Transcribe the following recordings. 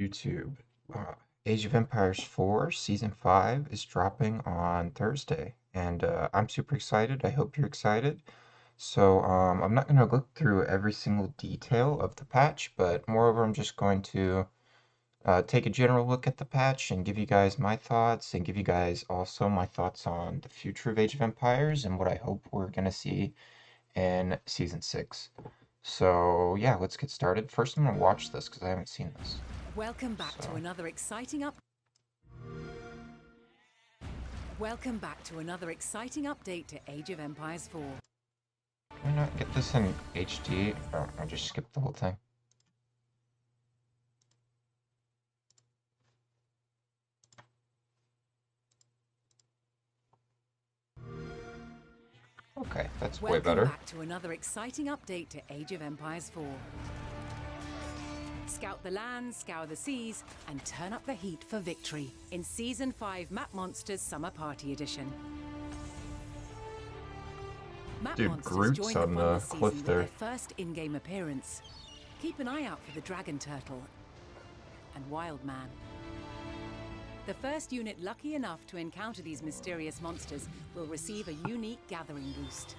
YouTube. Age of Empires 4 Season 5 is dropping on Thursday, and I'm super excited. I hope you're excited. So, I'm not going to look through every single detail of the patch, but moreover, I'm just going to take a general look at the patch and give you guys my thoughts, and give you guys also my thoughts on the future of Age of Empires and what I hope we're going to see in Season 6. So, yeah, let's get started. First, I'm going to watch this because I haven't seen this. Welcome back to So. another exciting Welcome back to another exciting update to Age of Empires 4. Can I not get this in HD? Oh, I just skipped the whole thing. Okay, that's way Welcome better. back to another exciting update to Age of Empires 4. Scout the lands, scour the seas, and turn up the heat for victory in Season 5 Map Monsters Summer Party Edition. Map Dude, Monsters Groot's join the on fun the this season cliff with there. their first in-game appearance. Keep an eye out for the Dragon Turtle and Wild Man. The first unit lucky enough to encounter these mysterious monsters will receive a unique gathering boost.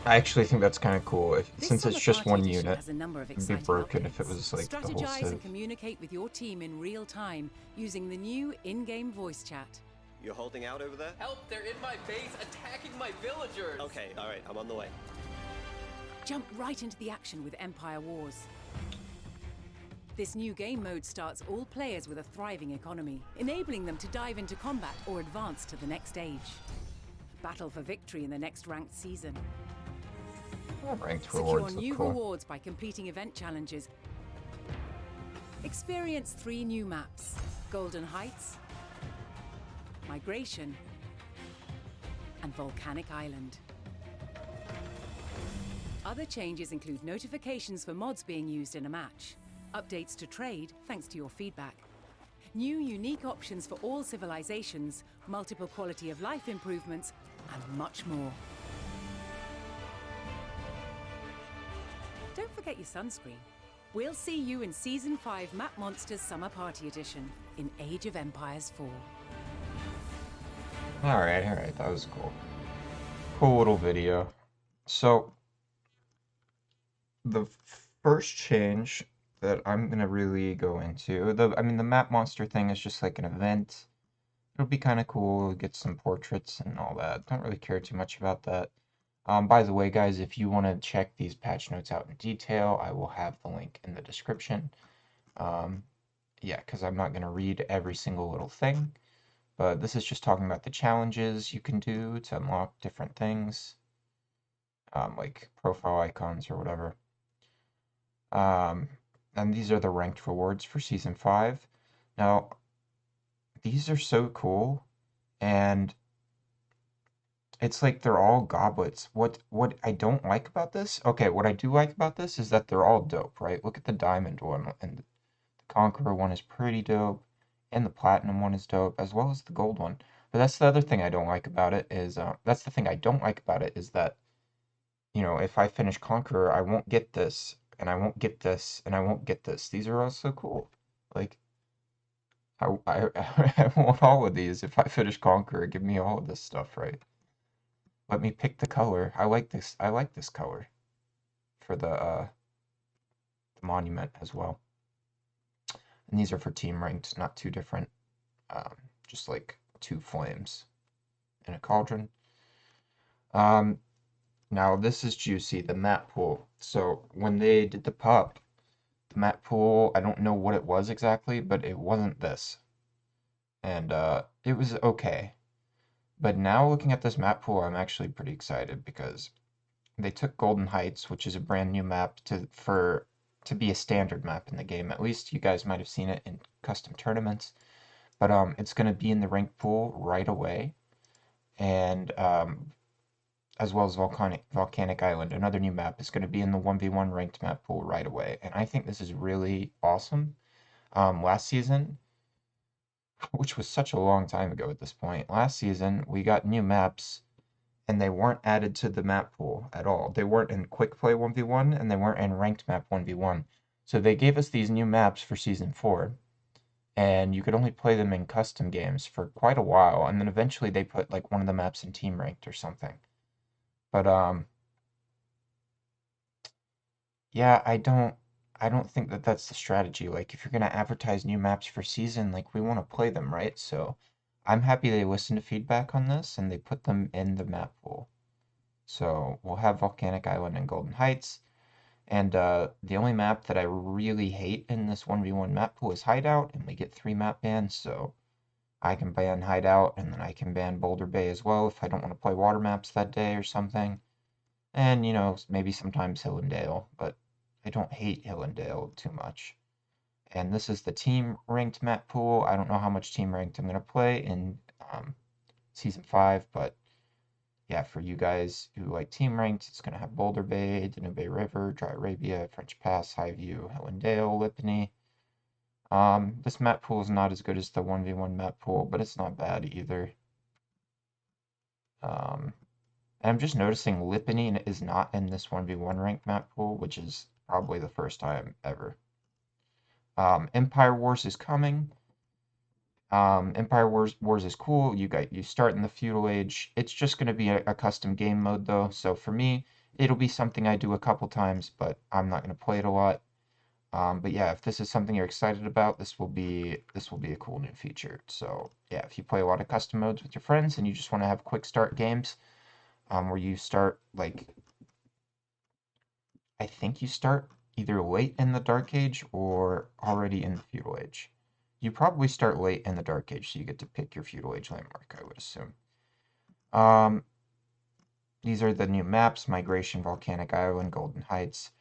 I actually think that's kind of cool. This Since it's Summer just Party one Edition unit, has a number of it'd be exciting broken if it updates. was like the whole Strategize and civ. communicate with your team in real time using the new in-game voice chat. You're holding out over there? Help! They're in my base, attacking my villagers! Okay, alright, I'm on the way. Jump right into the action with Empire Wars. This new game mode starts all players with a thriving economy, enabling them to dive into combat or advance to the next stage. Battle for victory in the next ranked season. Ranked Secure rewards new look cool. rewards by completing event challenges. Experience 3 new maps: Golden Heights, Migration, and Volcanic Island. Other changes include notifications for mods being used in a match, updates to trade thanks to your feedback, new unique options for all civilizations, multiple quality of life improvements, and much more. Don't forget your sunscreen. We'll see you in Season 5 Map Monsters Summer Party Edition in Age of Empires 4. Alright, that was cool. Cool little video. So, the first change that I'm gonna really go into, the map monster thing is just like an event. It'll be kind of cool, get some portraits and all that. Don't really care too much about that. By the way, guys, if you want to check these patch notes out in detail, I will have the link in the description. Yeah, because I'm not going to read every single little thing, but this is just talking about the challenges you can do to unlock different things, like profile icons or whatever. And these are the ranked rewards for Season 5. Now, these are so cool, and it's like they're all goblets. What I don't like about this, okay, what I do like about this is that they're all dope, right? Look at the diamond one, and the Conqueror one is pretty dope, and the platinum one is dope, as well as the gold one. But that's the other thing I don't like about it is, that's the thing I don't like about it is that, you know, if I finish Conqueror, I won't get this, and I won't get this, and I won't get this. These are all so cool. Like, I want all of these if I finish Conqueror. Give me all of this stuff, right? Let me pick the color. I like this. I like this color for the monument as well. And these are for team ranked, not too different. Just like 2 flames in a cauldron. Now this is juicy, the map pool. So when they did the pup, the map pool, I don't know what it was exactly, but it wasn't this. And it was okay. But now looking at this map pool, I'm actually pretty excited because they took Golden Heights, which is a brand new map to be a standard map in the game. At least you guys might have seen it in custom tournaments. But it's going to be in the rank pool right away, and as well as Volcanic Island, another new map, is going to be in the 1v1 ranked map pool right away. And I think this is really awesome. Last season, which was such a long time ago at this point, last season we got new maps and they weren't added to the map pool at all. They weren't in Quick Play 1v1, and they weren't in Ranked Map 1v1. So they gave us these new maps for Season 4, and you could only play them in custom games for quite a while, and then eventually they put like one of the maps in team ranked or something. But yeah, I don't think that that's the strategy. Like if you're gonna advertise new maps for season, like we want to play them, right? So I'm happy they listened to feedback on this and they put them in the map pool. So we'll have Volcanic Island and Golden Heights. And the only map that I really hate in this 1v1 map pool is Hideout, and we get 3 map bans, so I can ban Hideout, and then I can ban Boulder Bay as well if I don't want to play water maps that day or something. And, you know, maybe sometimes Hill and Dale, but I don't hate Hill and Dale too much. And this is the team ranked map pool. I don't know how much team ranked I'm going to play in Season 5, but yeah, for you guys who like team ranked, it's going to have Boulder Bay, Danube River, Dry Arabia, French Pass, Highview, Hellendale, Lipany. This map pool is not as good as the 1v1 map pool, but it's not bad either. And I'm just noticing Lipany is not in this 1v1 ranked map pool, which is probably the first time ever. Empire Wars is coming. Empire Wars is cool. You start in the feudal age. It's just going to be a custom game mode though. So for me, it'll be something I do a couple times, but I'm not going to play it a lot. But yeah, if this is something you're excited about, this will be a cool new feature. So yeah, if you play a lot of custom modes with your friends and you just want to have quick start games, where you start like I think you start either late in the Dark Age or already in the feudal age. You probably start late in the Dark Age, so you get to pick your feudal age landmark, I would assume. These are the new maps: Migration, Volcanic Island, Golden Heights.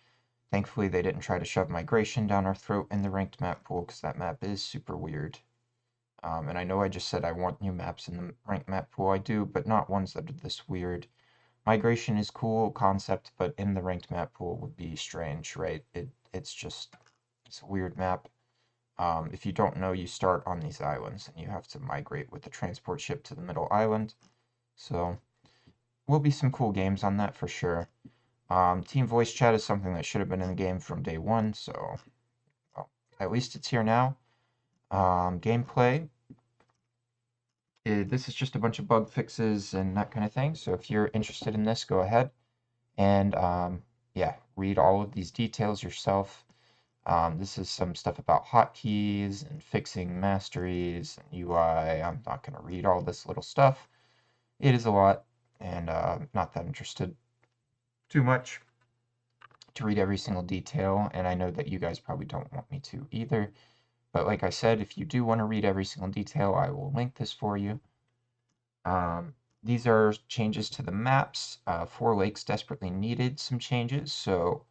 Thankfully, they didn't try to shove Migration down our throat in the ranked map pool, because that map is super weird. And I know I just said I want new maps in the ranked map pool. I do, but not ones that are this weird. Migration is cool concept, but in the ranked map pool would be strange, right? It's a weird map. If you don't know, you start on these islands and you have to migrate with the transport ship to the middle island. So will be some cool games on that for sure. Team voice chat is something that should have been in the game from day one, so well, at least it's here now. Gameplay. This is just a bunch of bug fixes and that kind of thing. So if you're interested in this, go ahead and yeah, read all of these details yourself. This is some stuff about hotkeys and fixing masteries and UI. I'm not going to read all this little stuff. It is a lot, and not that interested too much to read every single detail, and I know that you guys probably don't want me to either. But like I said, if you do want to read every single detail, I will link this for you. These are changes to the maps. Four Lakes desperately needed some changes, so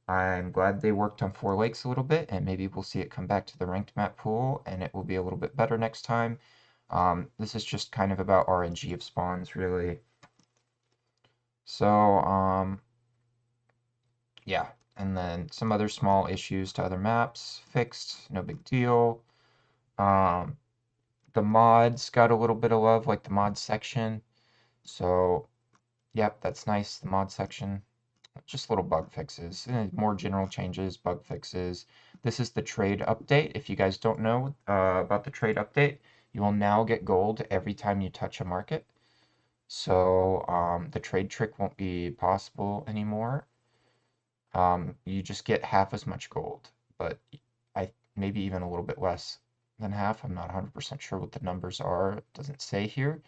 I'm glad they worked on Four Lakes a little bit, and maybe we'll see it come back to the ranked map pool, and it will be a little bit better next time. This is just kind of about RNG of spawns, really. So, yeah, and then some other small issues to other maps fixed, no big deal. The mods got a little bit of love, like the mod section. So, yep, that's nice, the mod section. Just little bug fixes, more general changes, bug fixes. This is the trade update. If you guys don't know about the trade update, you will now get gold every time you touch a market. So the trade trick won't be possible anymore. You just get half as much gold, but maybe even a little bit less than half. I'm not 100% sure what the numbers are. It doesn't say here.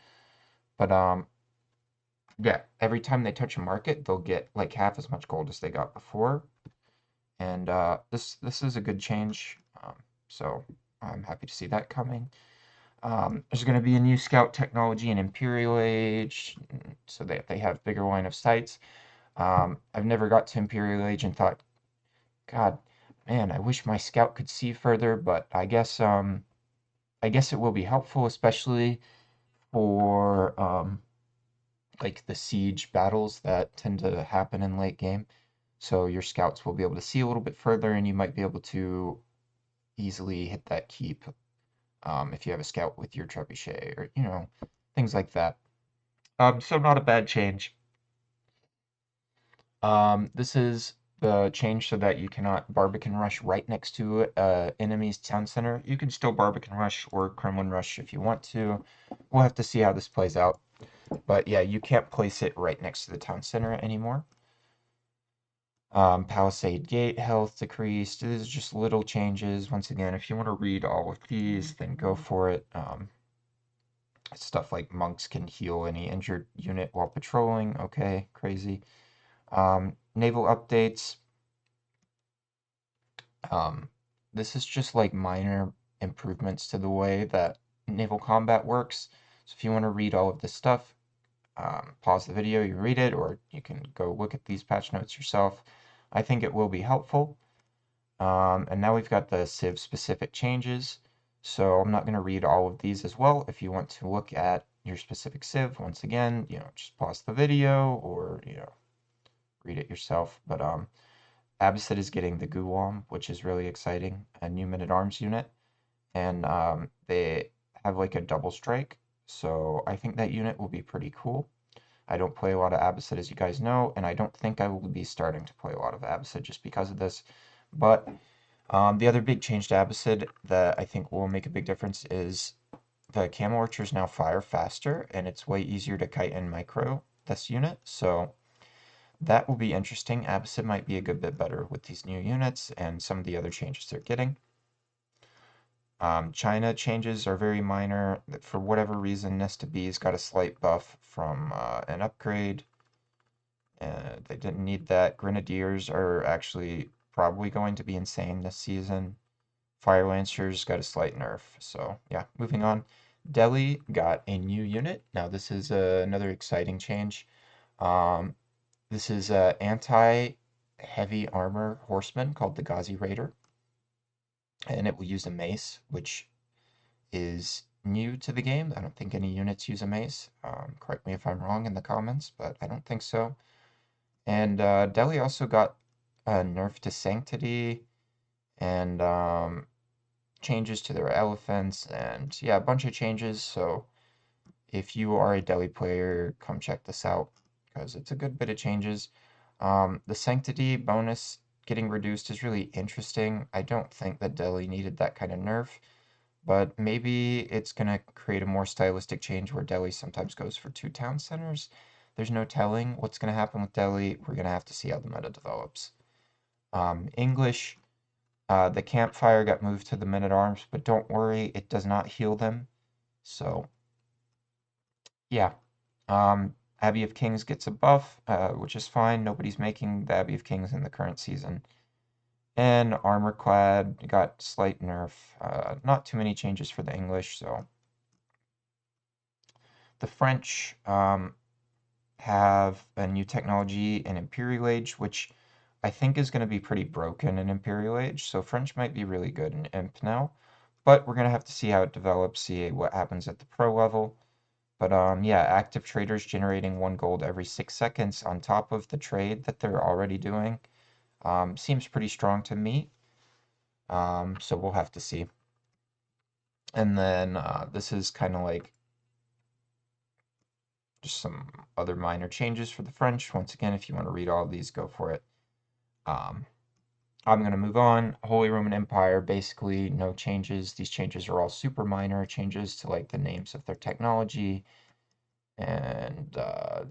But yeah, every time they touch a market, they'll get like half as much gold as they got before. And this is a good change. So I'm happy to see that coming. There's going to be a new scout technology in Imperial Age, so that they have bigger line of sights. I've never got to Imperial Age and thought, God, man, I wish my scout could see further, but I guess it will be helpful, especially for like the siege battles that tend to happen in late game. So your scouts will be able to see a little bit further, and you might be able to easily hit that keep if you have a scout with your trebuchet, or things like that. So not a bad change. This is the change so that you cannot Barbican Rush right next to enemy's town center. You can still Barbican Rush or Kremlin Rush if you want to. We'll have to see how this plays out. But yeah, you can't place it right next to the town center anymore. Palisade Gate health decreased. These are just little changes. Once again, if you want to read all of these, then go for it. Stuff like monks can heal any injured unit while patrolling. Okay, crazy. Naval updates. This is just like minor improvements to the way that naval combat works. So if you want to read all of this stuff, pause the video, you read it, or you can go look at these patch notes yourself. I think it will be helpful. And now we've got the Civ specific changes. So I'm not going to read all of these as well. If you want to look at your specific Civ, once again, just pause the video or, read it yourself. But Abbasid is getting the Guam, which is really exciting, a new men-at-arms unit. And they have like a double strike. So I think that unit will be pretty cool. I don't play a lot of Abbasid, as you guys know, and I don't think I will be starting to play a lot of Abbasid just because of this. But the other big change to Abbasid that I think will make a big difference is the Camel Archers now fire faster, and it's way easier to kite and micro this unit, so that will be interesting. Abbasid might be a good bit better with these new units and some of the other changes they're getting. China changes are very minor. For whatever reason, Nesta B's got a slight buff from an upgrade. They didn't need that. Grenadiers are actually probably going to be insane this season. Fire Lancers got a slight nerf. So yeah, moving on. Delhi got a new unit. Now this is another exciting change. This is an anti-heavy armor horseman called the Ghazi Raider. And it will use a mace, which is new to the game. I don't think any units use a mace. Correct me if I'm wrong in the comments, but I don't think so. And Delhi also got a nerf to Sanctity and changes to their elephants, and yeah, a bunch of changes. So if you are a Delhi player, come check this out because it's a good bit of changes. The Sanctity bonus getting reduced is really interesting. I don't think that Delhi needed that kind of nerf, but maybe it's going to create a more stylistic change where Delhi sometimes goes for 2 town centers. There's no telling what's going to happen with Delhi. We're going to have to see how the meta develops. English, the campfire got moved to the men-at-arms, but don't worry, it does not heal them. So, yeah. Abbey of Kings gets a buff, which is fine. Nobody's making the Abbey of Kings in the current season. And Armorclad got slight nerf. Not too many changes for the English, so. The French have a new technology in Imperial Age, which I think is going to be pretty broken in Imperial Age, so French might be really good in Imp now. But we're going to have to see how it develops, see what happens at the pro level. But yeah, active traders generating 1 gold every 6 seconds on top of the trade that they're already doing. Seems pretty strong to me. So we'll have to see. And then this is kind of like just some other minor changes for the French. Once again, if you want to read all of these, go for it. I'm going to move on. Holy Roman Empire, basically no changes. These changes are all super minor changes to like the names of their technology. And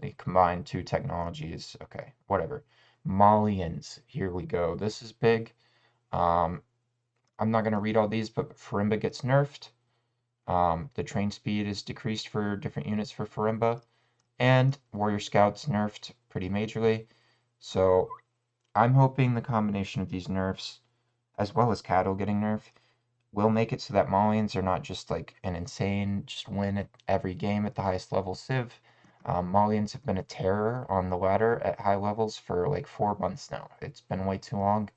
they combine 2 technologies. Okay, whatever. Malians, here we go. This is big. I'm not going to read all these, but Farimba gets nerfed. The train speed is decreased for different units for Farimba. And Warrior Scouts nerfed pretty majorly. So I'm hoping the combination of these nerfs, as well as Cattle getting nerfed, will make it so that Malians are not just like an insane, just win at every game at the highest level Civ. Malians have been a terror on the ladder at high levels for like 4 months now. It's been way too long.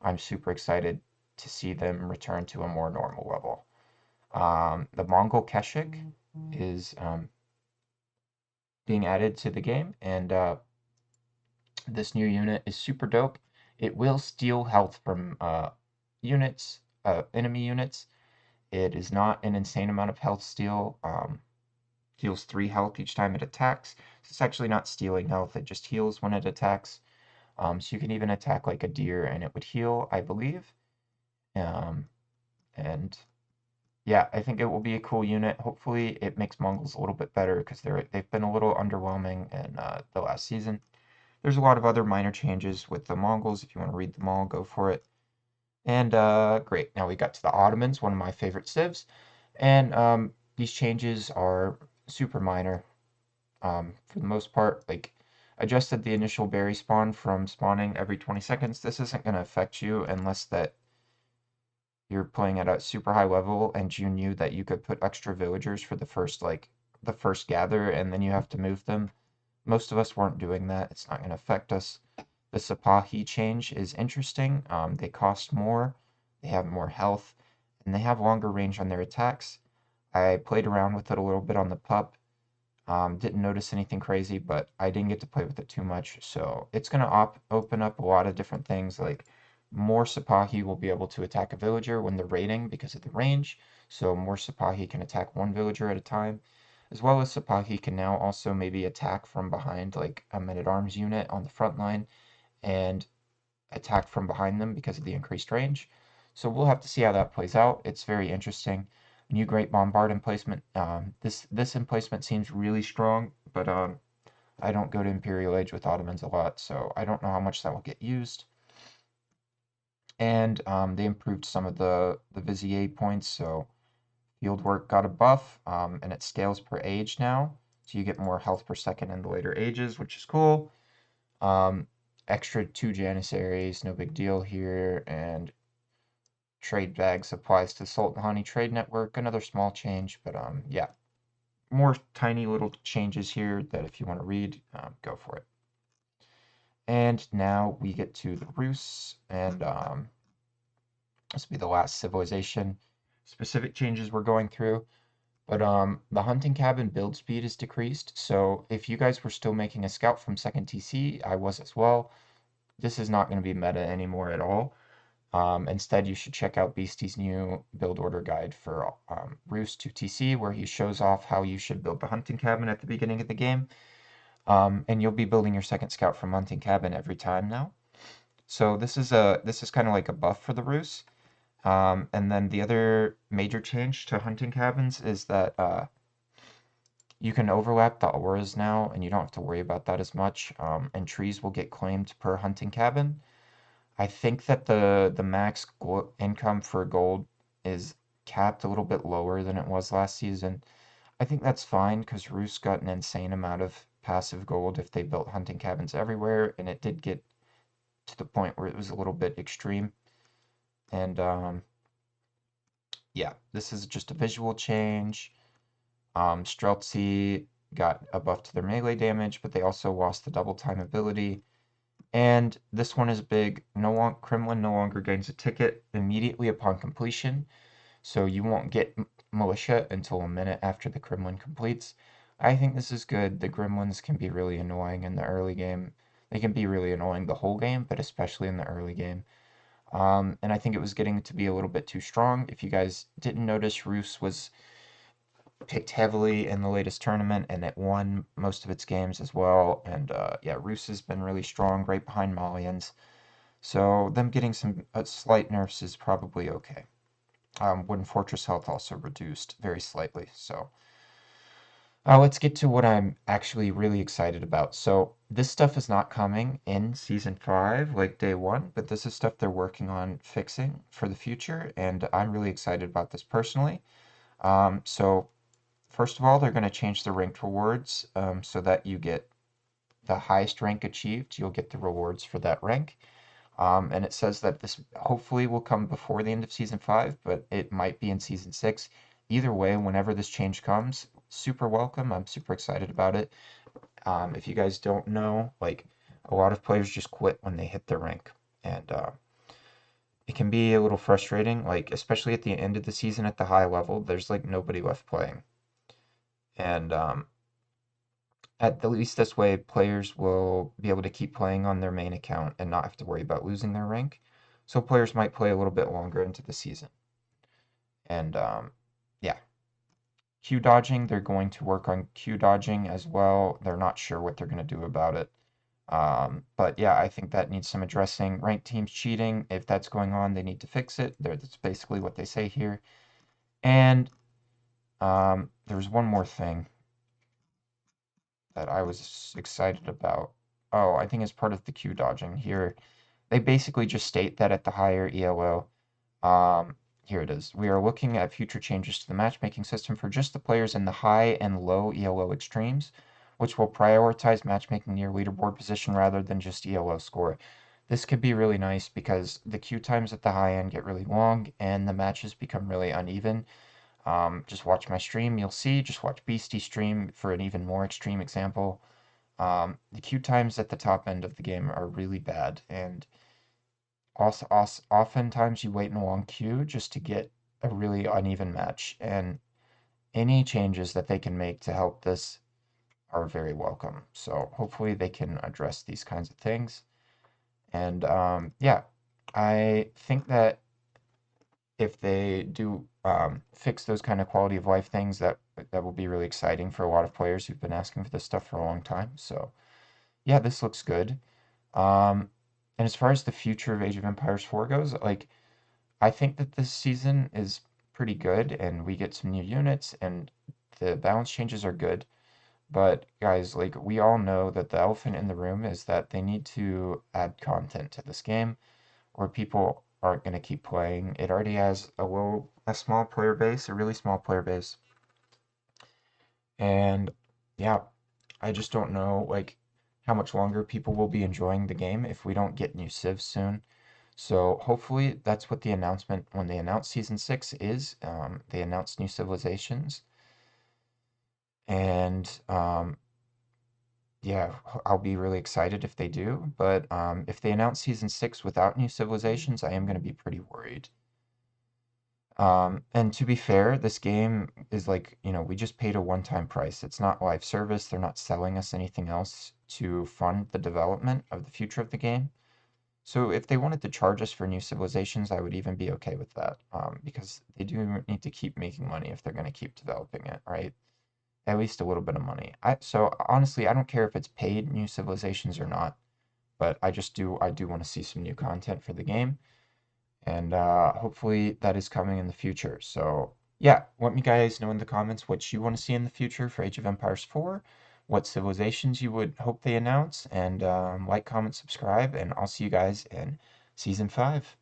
I'm super excited to see them return to a more normal level. The Mongol Keshik is being added to the game, and this new unit is super dope. It will steal health from units, enemy units. It is not an insane amount of health steal. Heals 3 health each time it attacks. So it's actually not stealing health, it just heals when it attacks. So you can even attack like a deer and it would heal, I believe. And yeah, I think it will be a cool unit. Hopefully, it makes Mongols a little bit better because they've been a little underwhelming in the last season. There's a lot of other minor changes with the Mongols. If you want to read them all, go for it. And great, now we got to the Ottomans, one of my favorite civs. And these changes are super minor for the most part. Like, adjusted the initial berry spawn from spawning every 20 seconds. This isn't going to affect you unless that you're playing at a super high level and you knew that you could put extra villagers for the first gather and then you have to move them. Most of us weren't doing that. It's not going to affect us. The Sipahi change is interesting. They cost more, they have more health, and they have longer range on their attacks. I played around with it a little bit on the pup. Didn't notice anything crazy, but I didn't get to play with it too much. So it's going to open up a lot of different things. Like more Sipahi will be able to attack a villager when they're raiding because of the range. So more Sipahi can attack one villager at a time. As well as Sipahi can now also maybe attack from behind like a men-at-arms unit on the front line and attack from behind them because of the increased range. So we'll have to see how that plays out. It's very interesting. New Great Bombard emplacement. This emplacement seems really strong, but I don't go to Imperial Age with Ottomans a lot, so I don't know how much that will get used. And they improved some of the Vizier points, so field work got a buff, and it scales per age now, so you get more health per second in the later ages, which is cool. Extra 2 Janissaries, no big deal here, and trade bags applies to Salt and Honey Trade Network, another small change, but yeah, more tiny little changes here that if you want to read, go for it. And now we get to the Rus, and this will be the last civilization. Specific changes we're going through, but the hunting cabin build speed is decreased, so if you guys were still making a scout from 2nd TC, I was as well, this is not going to be meta anymore at all. Instead, you should check out Beastie's new build order guide for Rus 2 TC, where he shows off how you should build the hunting cabin at the beginning of the game. And you'll be building your 2nd scout from hunting cabin every time now. So this is kind of like a buff for the Rus. And then the other major change to hunting cabins is that you can overlap the auras now, and you don't have to worry about that as much. And trees will get claimed per hunting cabin. I think that the max income for gold is capped a little bit lower than it was last season. I think that's fine because Rus got an insane amount of passive gold if they built hunting cabins everywhere, and it did get to the point where it was a little bit extreme. And yeah, this is just a visual change. Streltsy got a buff to their melee damage, but they also lost the double time ability. And this one is big. Kremlin no longer gains a ticket immediately upon completion, so you won't get militia until a minute after the Kremlin completes. I think this is good. The Gremlins can be really annoying in the early game. They can be really annoying the whole game, but especially in the early game. And I think it was getting to be a little bit too strong. If you guys didn't notice, Rus was picked heavily in the latest tournament, and it won most of its games as well. And yeah, Rus has been really strong, right behind Malians. So them getting some slight nerfs is probably okay. Wooden Fortress health also reduced very slightly. So let's get to what I'm actually really excited about. So this stuff is not coming in Season 5 like day 1, but this is stuff they're working on fixing for the future, and I'm really excited about this personally. So first of all, they're going to change the ranked rewards so that you get the highest rank achieved, you'll get the rewards for that rank. And it says that this hopefully will come before the end of Season 5, but it might be in Season 6. Either way, whenever this change comes, super welcome. I'm super excited about it. If you guys don't know, like, a lot of players just quit when they hit their rank. And it can be a little frustrating, like, especially at the end of the season at the high level, there's, like, nobody left playing. And at the least this way, players will be able to keep playing on their main account and not have to worry about losing their rank. So players might play a little bit longer into the season. And yeah. Q dodging, they're going to work on Q dodging as well. They're not sure what they're going to do about it. But yeah, I think that needs some addressing. Ranked teams cheating, if that's going on, they need to fix it. That's basically what they say here. And there's one more thing that I was excited about. Oh, I think it's part of the queue dodging here. They basically just state that at the higher ELO, here it is. We are looking at future changes to the matchmaking system for just the players in the high and low ELO extremes, which will prioritize matchmaking near leaderboard position rather than just ELO score. This could be really nice because the queue times at the high end get really long and the matches become really uneven. Just watch my stream, you'll see. Just watch Beastie stream for an even more extreme example. The queue times at the top end of the game are really bad, and also, oftentimes you wait in a long queue just to get a really uneven match. And any changes that they can make to help this are very welcome. So hopefully they can address these kinds of things. And yeah, I think that if they do fix those kind of quality of life things, that will be really exciting for a lot of players who've been asking for this stuff for a long time. So yeah, this looks good. Um, and as far as the future of Age of Empires 4 goes, like I think that this season is pretty good, and we get some new units, and the balance changes are good. But guys, like we all know that the elephant in the room is that they need to add content to this game, or people aren't going to keep playing. It already has a small player base, a really small player base. And yeah, I just don't know like how much longer people will be enjoying the game if we don't get new civs soon. So hopefully that's what the announcement when they announced season 6 is. They announced new civilizations, and yeah, I'll be really excited if they do. But if they announce season 6 without new civilizations, I am going to be pretty worried. And to be fair, this game is like, we just paid a one-time price. It's not live service. They're not selling us anything else to fund the development of the future of the game. So if they wanted to charge us for new civilizations, I would even be okay with that, because they do need to keep making money if they're going to keep developing it, right? At least a little bit of money. So honestly, I don't care if it's paid new civilizations or not, but I do want to see some new content for the game, and hopefully that is coming in the future. So yeah, let me guys know in the comments what you want to see in the future for Age of Empires 4, what civilizations you would hope they announce, and like, comment, subscribe, and I'll see you guys in Season 5.